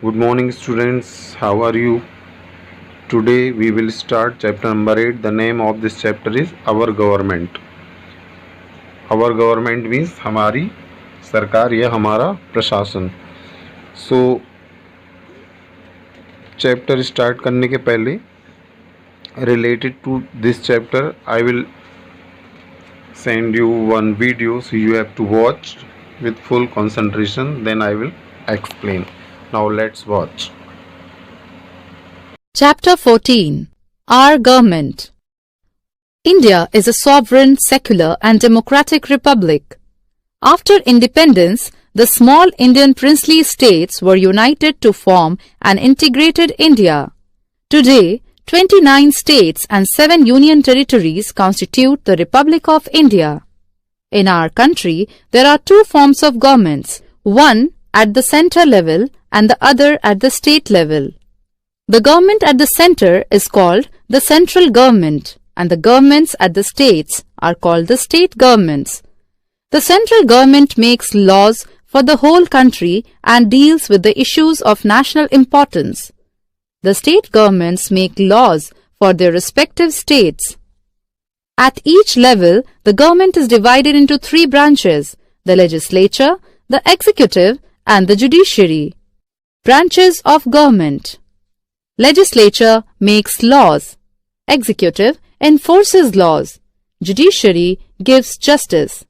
Good morning, students. How are you? Today we will start chapter number 8. The name of this chapter is Our Government. Our Government means हमारी सरकार या हमारा प्रशासन. So chapter start करने के पहले related to this chapter I will send you one video, so you have to watch with full concentration, then I will explain. Now let's watch. Chapter 14. Our Government. India is a sovereign, secular and democratic republic. After independence, the small Indian princely states were united to form an integrated India. Today, 29 states and 7 union territories constitute the Republic of India. In our country, there are two forms of governments, one at the center level and the other at the state level. The government at the center is called the central government and the governments at the states are called the state governments. The central government makes laws for the whole country and deals with the issues of national importance. The state governments make laws for their respective states. At each level, the government is divided into three branches, the legislature, the executive and the judiciary. Branches of government. Legislature makes laws. Executive enforces laws. Judiciary gives justice.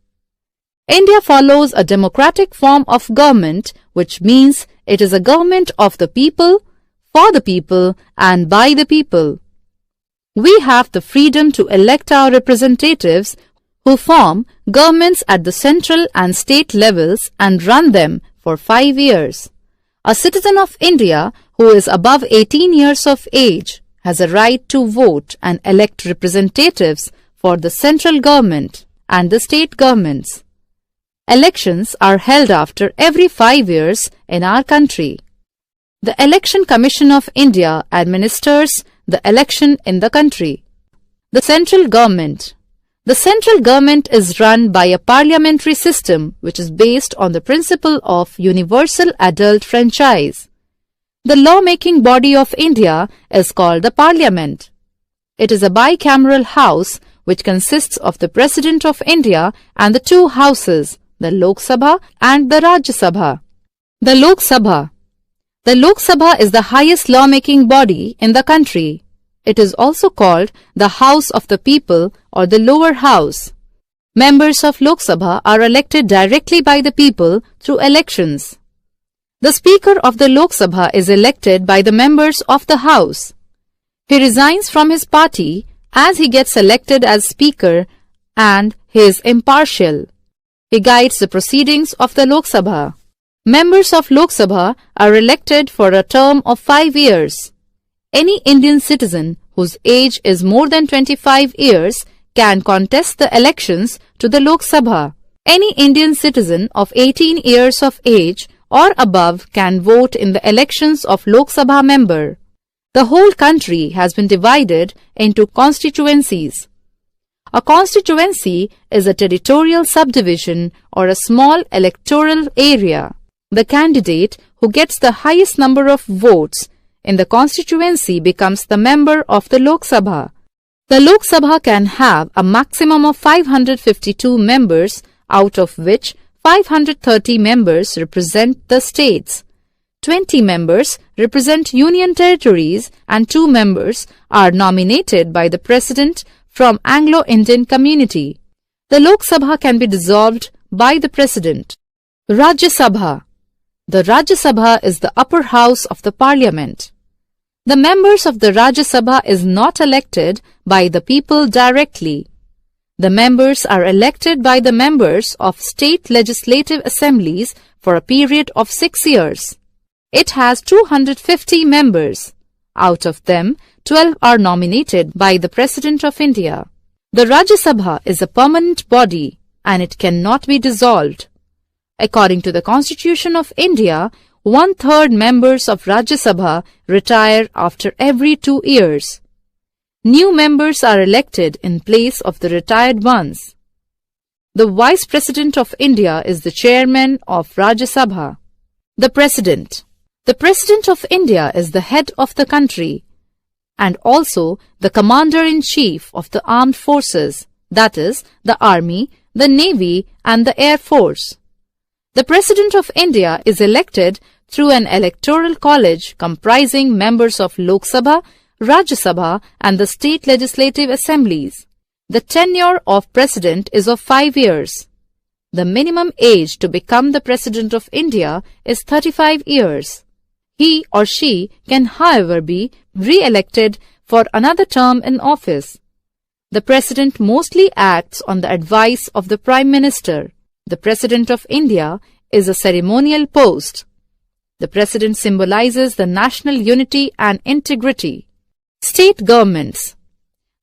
India follows a democratic form of government, which means it is a government of the people, for the people and by the people. We have the freedom to elect our representatives who form governments at the central and state levels and run them for 5 years. A citizen of India who is above 18 years of age has a right to vote and elect representatives for the central government and the state governments. Elections are held after every 5 years in our country. The Election Commission of India administers the election in the country. The central government. The central government is run by a parliamentary system which is based on the principle of universal adult franchise. The law-making body of India is called the Parliament. It is a bicameral house which consists of the President of India and the two houses, the Lok Sabha and the Rajya Sabha. The Lok Sabha. The Lok Sabha is the highest law-making body in the country. It is also called the House of the People or the lower house. Members of Lok Sabha are elected directly by the people through elections. The Speaker of the Lok Sabha is elected by the members of the House. He resigns from his party as he gets elected as Speaker and he is impartial. He guides the proceedings of the Lok Sabha. Members of Lok Sabha are elected for a term of 5 years. Any Indian citizen whose age is more than 25 years can contest the elections to the Lok Sabha. Any Indian citizen of 18 years of age or above can vote in the elections of Lok Sabha member. The whole country has been divided into constituencies. A constituency is a territorial subdivision or a small electoral area. The candidate who gets the highest number of votes in the constituency becomes the member of the Lok Sabha. The Lok Sabha can have a maximum of 552 members, out of which 530 members represent the states. 20 members represent union territories and 2 members are nominated by the President from Anglo-Indian community. The Lok Sabha can be dissolved by the President. Rajya Sabha. The Rajya Sabha is the upper house of the Parliament. The members of the Rajya Sabha is not elected by the people directly. The members are elected by the members of state legislative assemblies for a period of 6 years. It has 250 members. Out of them, 12 are nominated by the President of India. The Rajya Sabha is a permanent body and it cannot be dissolved. According to the Constitution of India, 1/3 members of Rajya Sabha retire after every 2 years. New members are elected in place of the retired ones. The Vice President of India is the Chairman of Rajya Sabha. The President. The President of India is the head of the country and also the Commander-in-Chief of the Armed Forces, that is, the Army, the Navy and the Air Force. The President of India is elected through an electoral college comprising members of Lok Sabha, Rajya Sabha and the state legislative assemblies. The tenure of President is of 5 years. The minimum age to become the President of India is 35 years. He or she can, however, be re-elected for another term in office. The President mostly acts on the advice of the Prime Minister. The President of India is a ceremonial post. The President symbolizes the national unity and integrity. State governments.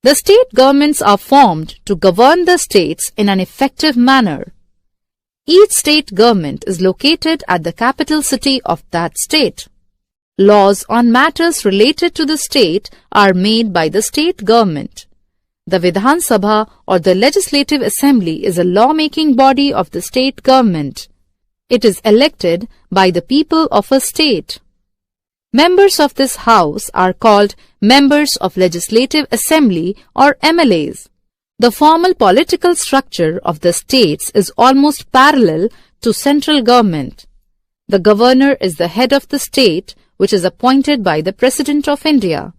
The state governments are formed to govern the states in an effective manner. Each state government is located at the capital city of that state. Laws on matters related to the state are made by the state government. The Vidhan Sabha or the Legislative Assembly is a law-making body of the state government. It is elected by the people of a state. Members of this house are called Members of Legislative Assembly or MLAs. The formal political structure of the states is almost parallel to central government. The governor is the head of the state, which is appointed by the President of India.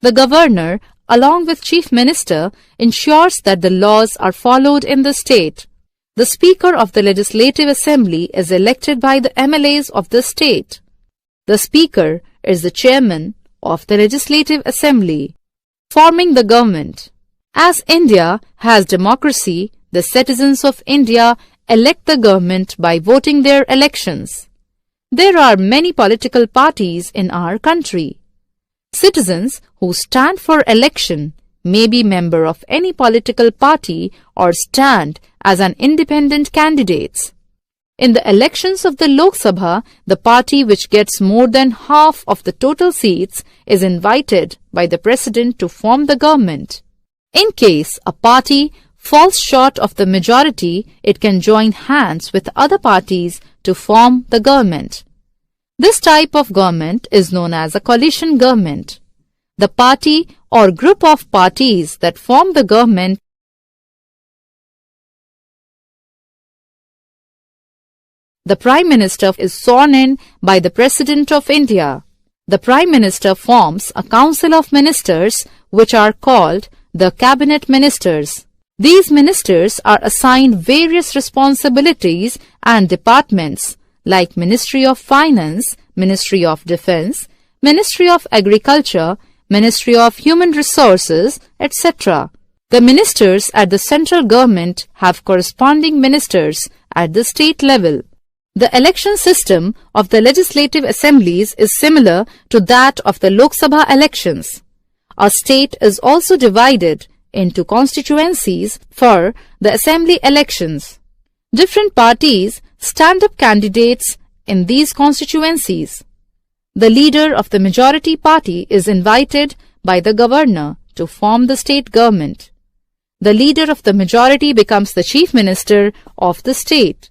The governor, along with Chief Minister, ensures that the laws are followed in the state. The Speaker of the Legislative Assembly is elected by the MLAs of the state. The Speaker is the Chairman of the Legislative Assembly. Forming the government. As India has democracy, the citizens of India elect the government by voting their elections. There are many political parties in our country. Citizens who stand for election may be member of any political party or stand as an independent candidates. In the elections of the Lok Sabha, the party which gets more than half of the total seats is invited by the President to form the government. In case a party falls short of the majority, it can join hands with other parties to form the government. This type of government is known as a coalition government. The party or group of parties that form the government The Prime Minister is sworn in by the President of India. The Prime Minister forms a council of ministers which are called the Cabinet Ministers. These ministers are assigned various responsibilities and departments like Ministry of Finance, Ministry of Defence, Ministry of Agriculture, Ministry of Human Resources, etc. The ministers at the central government have corresponding ministers at the state level. The election system of the legislative assemblies is similar to that of the Lok Sabha elections. A state is also divided into constituencies for the assembly elections. Different parties stand up candidates in these constituencies. The leader of the majority party is invited by the governor to form the state government. The leader of the majority becomes the chief minister of the state.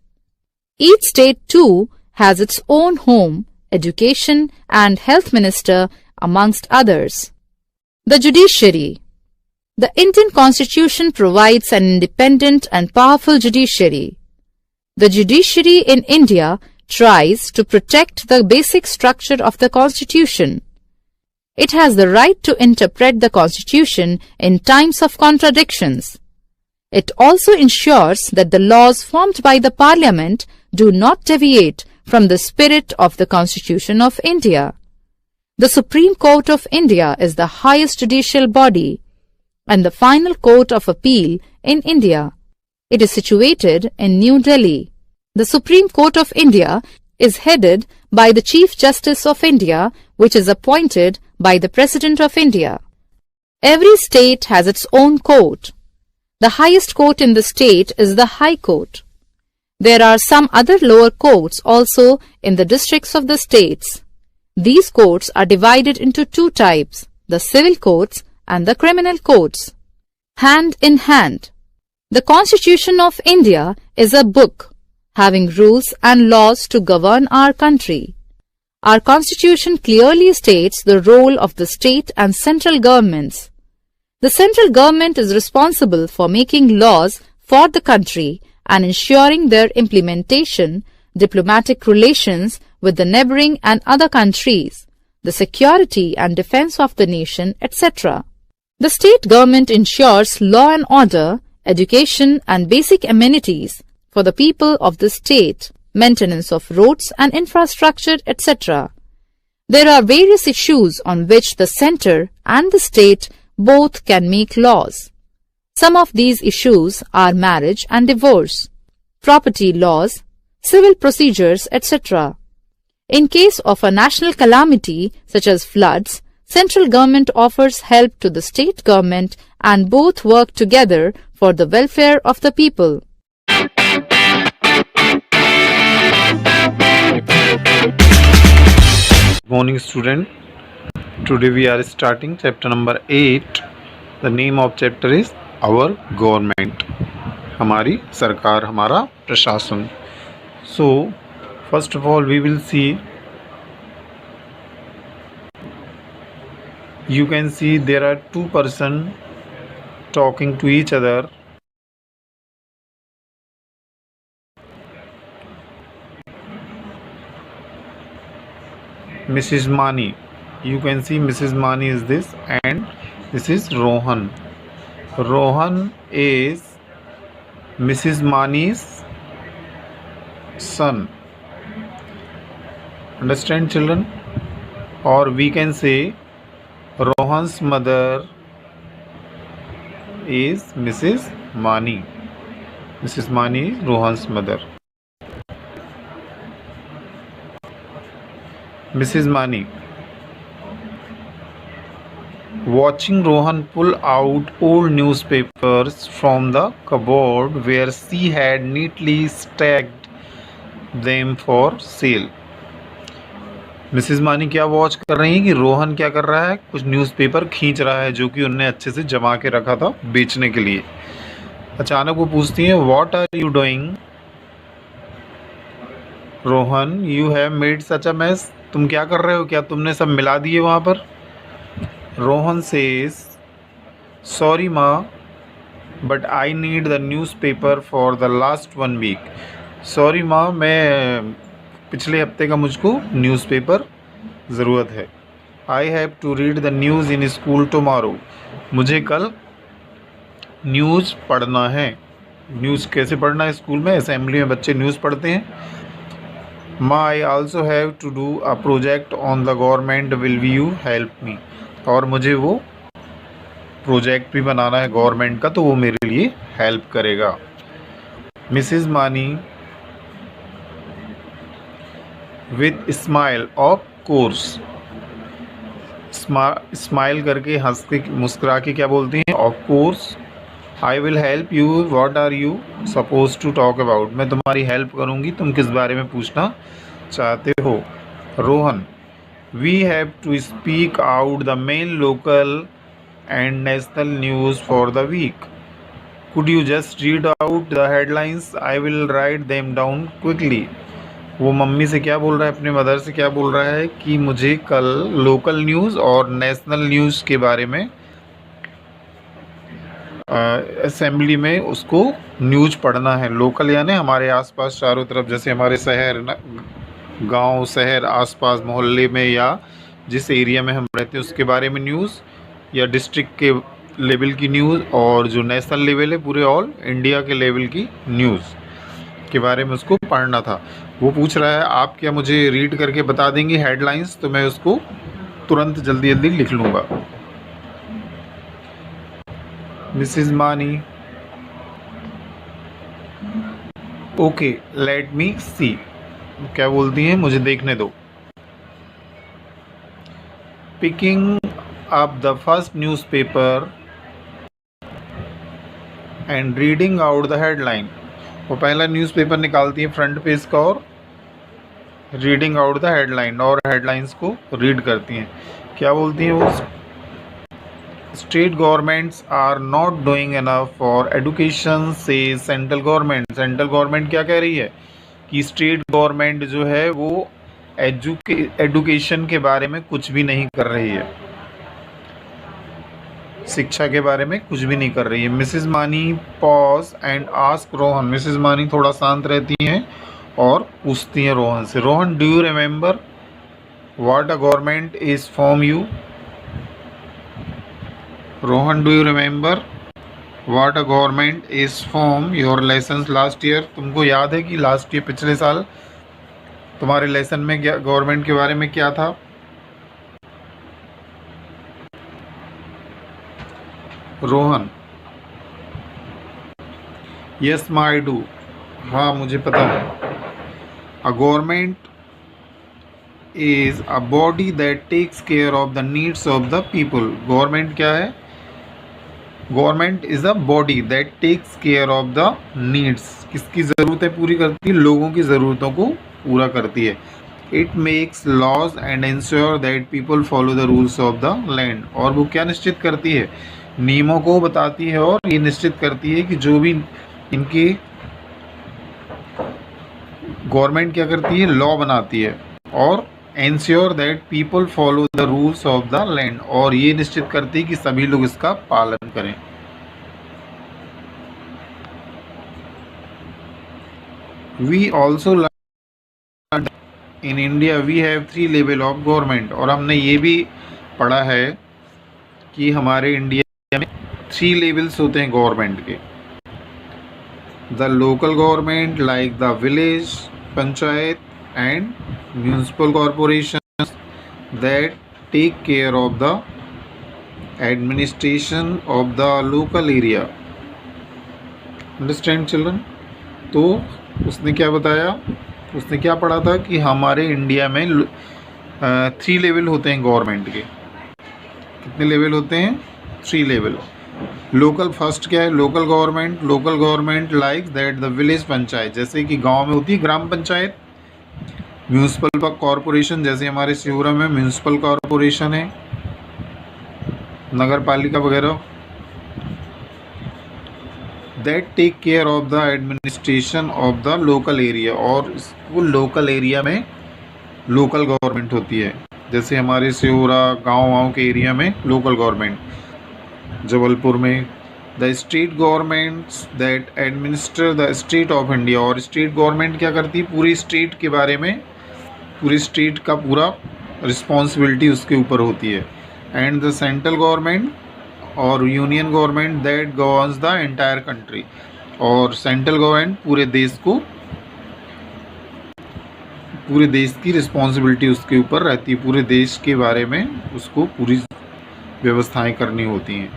Each state too has its own home, education and health minister amongst others. The judiciary. The Indian Constitution provides an independent and powerful judiciary. The judiciary in India tries to protect the basic structure of the Constitution. It has the right to interpret the Constitution in times of contradictions. It also ensures that the laws formed by the Parliament do not deviate from the spirit of the Constitution of India. The Supreme Court of India is the highest judicial body and the final court of appeal in India. It is situated in New Delhi. The Supreme Court of India is headed by the Chief Justice of India, which is appointed by the President of India. Every state has its own court. The highest court in the state is the High Court. There are some other lower courts also in the districts of the states. These courts are divided into two types, the civil courts and the criminal courts. Hand in hand. The Constitution of India is a book having rules and laws to govern our country. Our constitution clearly states the role of the state and central governments. The central government is responsible for making laws for the country and ensuring their implementation, diplomatic relations with the neighboring and other countries, the security and defense of the nation, etc. The state government ensures law and order, education and basic amenities for the people of the state, maintenance of roads and infrastructure, etc. There are various issues on which the center and the state both can make laws. Some of these issues are marriage and divorce, property laws, civil procedures, etc. In case of a national calamity such as floods, central government offers help to the state government and both work together for the welfare of the people. Good morning student. Today we are starting chapter number 8. The name of chapter is Our Government. हमारी सरकार, हमारा प्रशासन. So first of all we will see, you can see there are two persons talking to each other. Mrs. Mani, you can see Mrs. Mani is this, and this is Rohan. Rohan is Mrs. Mani's son. Understand children? Or we can say Rohan's mother is Mrs. Mani. Mrs. Mani is Rohan's mother. Mrs. Mani. Watching Rohan pull out old newspapers from the cupboard where she had neatly stacked them for sale. Mrs मानी क्या watch कर रही हैं कि रोहन क्या कर रहा है, कुछ न्यूज़पेपर खींच रहा है जो कि उनने अच्छे से जमा के रखा था बेचने के लिए. अचानक वो पूछती हैं, what are you doing Rohan, you have made such a mess. तुम क्या कर रहे हो, क्या तुमने सब मिला दिए वहाँ पर. रोहन सेज, सॉरी माँ, but I need the newspaper for the last 1 week. Sorry माँ, मैं पिछले हफ्ते का मुझको न्यूज़पेपर ज़रूरत है. I have to read the news in school tomorrow. मुझे कल न्यूज़ पढ़ना है. न्यूज़ कैसे पढ़ना है स्कूल में, असेंबली में बच्चे न्यूज़ पढ़ते हैं. माँ, I also have to do a project on the government, will you help me. और मुझे वो प्रोजेक्ट भी बनाना है गवर्नमेंट का, तो वो मेरे लिए हेल्प करेगा. Mrs Mani with smile, of course. Smile करके, हंस के, मुस्कुरा के क्या बोलती हैं, of course. I will help you, what are you suppose to talk about. मैं तुम्हारी हेल्प करूँगी, तुम किस बारे में पूछना चाहते हो. Rohan, we have to speak out the main local and national news for the week. Could you just read out the headlines, I will write them down quickly. वो मम्मी से क्या बोल रहा है, अपने मदर से क्या बोल रहा है कि मुझे कल लोकल न्यूज़ और नेशनल न्यूज़ के बारे में असेंबली में उसको न्यूज़ पढ़ना है. लोकल यानी हमारे आसपास चारों तरफ, जैसे हमारे शहर, गांव, शहर, आसपास मोहल्ले में या जिस एरिया में हम रहते हैं उसके बारे में न्यूज़, या डिस्ट्रिक्ट के लेवल की न्यूज़, और जो नेशनल लेवल है पूरे ऑल इंडिया के लेवल की न्यूज़ के बारे में उसको पढ़ना था. वो पूछ रहा है, आप क्या मुझे रीड करके बता देंगे हेडलाइंस, तो मैं उसको तुरंत जल्दी जल्दी लिख लूँगा. मिसिज मानी, ओके लेट मी सी. क्या बोलती हैं, मुझे देखने दो. Picking up the first newspaper and reading out the headline. वो पहला न्यूज़पेपर निकालती है फ्रंट पेज का और रीडिंग आउट द हेडलाइन, और हेडलाइंस को रीड करती हैं. क्या बोलती हैं वो, state governments are not doing enough for education says central government. Central government क्या कह रही है कि स्टेट गवर्नमेंट जो है वो एजुकेशन के बारे में कुछ भी नहीं कर रही है, शिक्षा के बारे में कुछ भी नहीं कर रही है। मिसेस मानी pause and ask Rohan, Mrs मानी थोड़ा शांत रहती हैं और पूछती हैं रोहन से, Rohan do you remember what a government is from you? Rohan do you remember what a government is from your lessons last year? तुमको याद है कि लास्ट ईयर पिछले साल तुम्हारे लेसन में क्या गवर्नमेंट के बारे में क्या था? रोहन यस माई डू, हाँ मुझे पता है। A government is a body that takes care of the needs of the people. Government क्या है? Government is a body that takes care of the needs, किसकी ज़रूरतें पूरी करती है? लोगों की ज़रूरतों को पूरा करती है। It makes laws and ensure that people follow the rules of the land, और वो क्या निश्चित करती है? नियमों को बताती है और ये निश्चित करती है कि जो भी इनकी गवर्नमेंट क्या करती है? लॉ बनाती है और ensure that people follow the rules of the land, और ये निश्चित करती है कि सभी लोग इसका पालन करें। We also learn in India we have 3 level of government, और हमने ये भी पढ़ा है कि हमारे इंडिया में 3 लेवल्स होते हैं गवर्नमेंट के। The local government like the village panchayat and municipal corporation that take care of the administration of the local area. Understand children? तो उसने क्या बताया, उसने क्या पढ़ा था कि हमारे इंडिया में 3 लेवल होते हैं गवर्नमेंट के। कितने लेवल होते हैं? 3 लेवल। लोकल फर्स्ट क्या है? Local government like that the village panchayat, जैसे कि गांव में होती है ग्राम पंचायत। म्यूनिसिपल कॉरपोरेशन, जैसे हमारे सिहोरा में म्यूनिसिपल कॉरपोरेशन है, नगर पालिका वगैरह। That take care of the administration of the local area, और वो लोकल एरिया में लोकल गवर्नमेंट होती है, जैसे हमारे सिहोरा गाँव के एरिया में लोकल गवर्नमेंट, जबलपुर में the state governments that administer the state of India, और स्टेट गवर्नमेंट क्या करती है? पूरी स्टेट के बारे में, पूरी स्टेट का पूरा रिस्पॉन्सिबिलिटी उसके ऊपर होती है। एंड द सेंट्रल गवर्नमेंट और union government that governs the entire country, और सेंट्रल गवर्नमेंट पूरे देश को, पूरे देश की रिस्पॉन्सिबिलिटी उसके ऊपर रहती है, पूरे देश के बारे में उसको पूरी व्यवस्थाएं करनी होती हैं।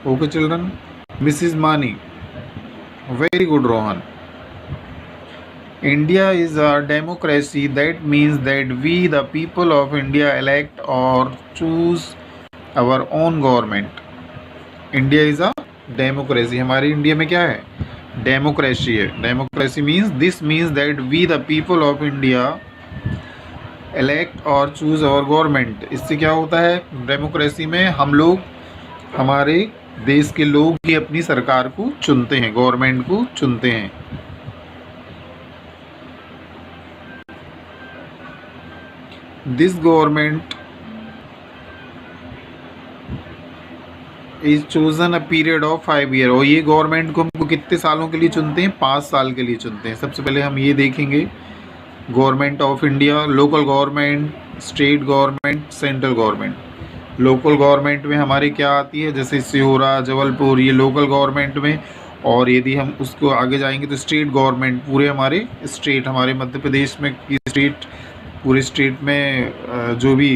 Okay children? Mrs Mani, very good Rohan. India is a democracy that means that we the people of India elect or choose our own government. India is a democracy, हमारी इंडिया में क्या है? डेमोक्रेसी है। Democracy means, this means that we the people of India elect or choose our government. इससे क्या होता है? Democracy में हम लोग, हमारे देश के लोग ही अपनी सरकार को चुनते हैं, गवर्नमेंट को चुनते हैं। This government is chosen a period of 5 year, और ये गवर्नमेंट को हमको कितने सालों के लिए चुनते हैं? 5 साल के लिए चुनते हैं। सबसे पहले हम ये देखेंगे government of India, local government, state government, central government. Local government में हमारी क्या आती है? जैसे सिहोरा, जबलपुर, ये लोकल गवर्नमेंट में। और यदि हम उसको आगे जाएंगे तो स्टेट गवर्नमेंट, पूरे हमारे स्टेट, हमारे मध्य प्रदेश में स्टेट, पूरे स्टेट में जो भी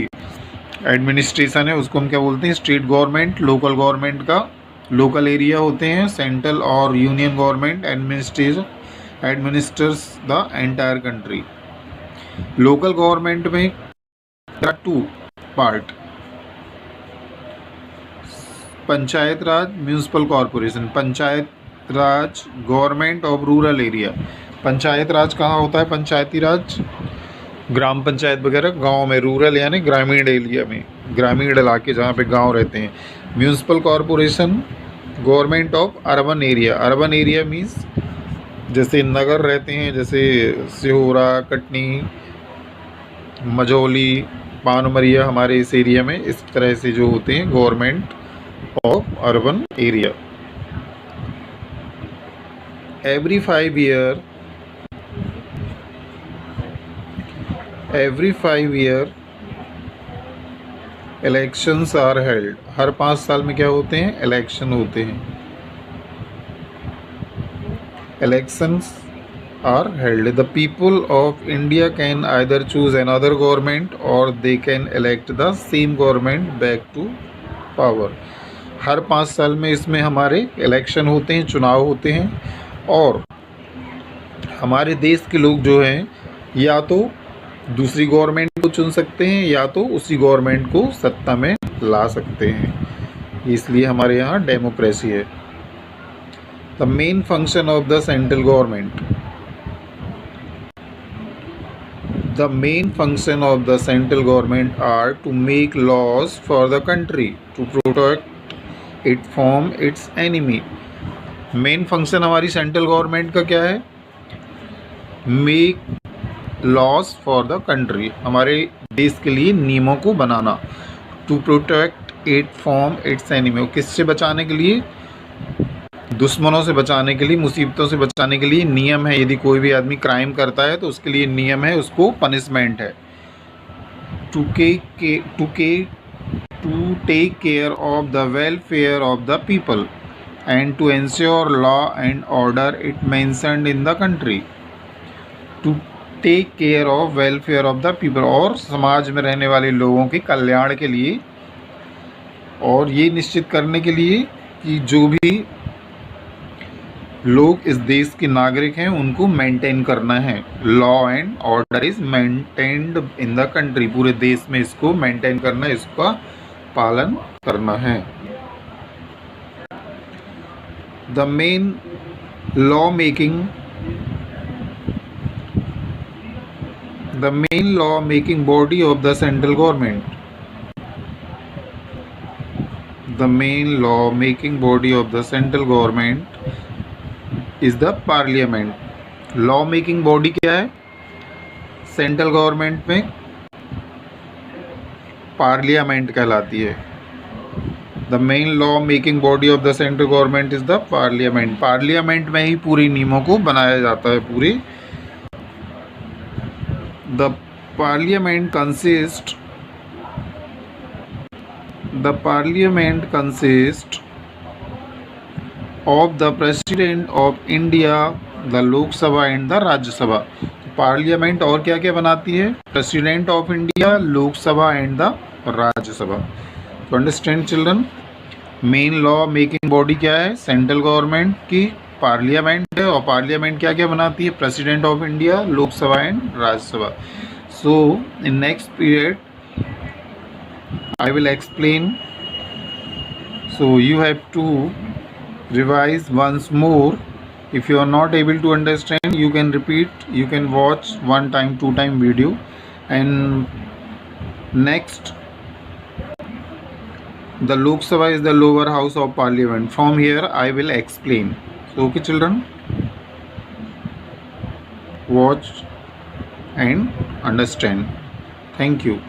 एडमिनिस्ट्रेशन है उसको हम क्या बोलते हैं? State government. लोकल गवर्नमेंट का लोकल एरिया होते हैं, सेंट्रल और union government administers the entire country. Local government में 2 part, panchayat raj, municipal corporation. Panchayat raj government of rural area. Panchayat raj कहाँ होता है? पंचायती राज ग्राम पंचायत वगैरह गांव में, रूरल यानी ग्रामीण एरिया में, ग्रामीण इलाके जहाँ पे गांव रहते हैं। Municipal corporation government of urban area. Urban area means जैसे नगर रहते हैं, जैसे सिहोरा, कटनी, मजौली, पानमरिया हमारे इस एरिया में इस तरह से जो होते हैं government of urban area. every 5 year elections are held. हर 5 साल में क्या होते हैं? इलेक्शन होते हैं। Elections are held. The people of India can either choose another government और they can elect the same government back to power. हर 5 साल में इसमें हमारे इलेक्शन होते हैं, चुनाव होते हैं, और हमारे देश के लोग जो हैं या तो दूसरी गवर्नमेंट को चुन सकते हैं या तो उसी गवर्नमेंट को सत्ता में ला सकते हैं। इसलिए हमारे यहाँ डेमोक्रेसी है। The main function of the central government. The main function of the central government are to make laws for the country, to protect it from its enemy. Main function हमारी सेंट्रल गवर्नमेंट का क्या है? Make laws for the country, हमारे देश के लिए नियमों को बनाना। To protect it from its enemy, किससे बचाने के लिए? दुश्मनों से बचाने के लिए, मुसीबतों से बचाने के लिए नियम है। यदि कोई भी आदमी क्राइम करता है तो उसके लिए नियम है, उसको पनिशमेंट है। To take care of the welfare of the people and to ensure law and order it mentioned in the country. To take care of welfare of the people, और समाज में रहने वाले लोगों के कल्याण के लिए, और ये निश्चित करने के लिए कि जो भी लोग इस देश के नागरिक हैं उनको मेंटेन करना है। Law and order is maintained in the country, पूरे देश में इसको मेंटेन करना है, इसका पालन करना है। The main law making body of the central government. The main law making body of the central government is the parliament. Law making body क्या है सेंट्रल गवर्नमेंट में? पार्लियामेंट कहलाती है। The main law making body of the central government is the parliament. Parliament में ही पूरे नियमों को बनाया जाता है पूरे। The parliament consists of the president of India, the Lok Sabha and the Rajya Sabha. Parliament और क्या क्या बनाती है? प्रेसिडेंट ऑफ इंडिया, लोक सभा एंड द राज्य सभा। तो understand children, main law making body क्या है सेंट्रल गवर्नमेंट की? पार्लियामेंट है, और पार्लियामेंट क्या क्या बनाती है? President of India, Lok Sabha and Rajya Sabha. So in next period I will explain, so you have to revise once more. If you are not able to understand, you can repeat, you can watch 1 time 2 time video, and next the Lok Sabha is the lower house of parliament. From here I will explain. So okay children, watch and understand. Thank you.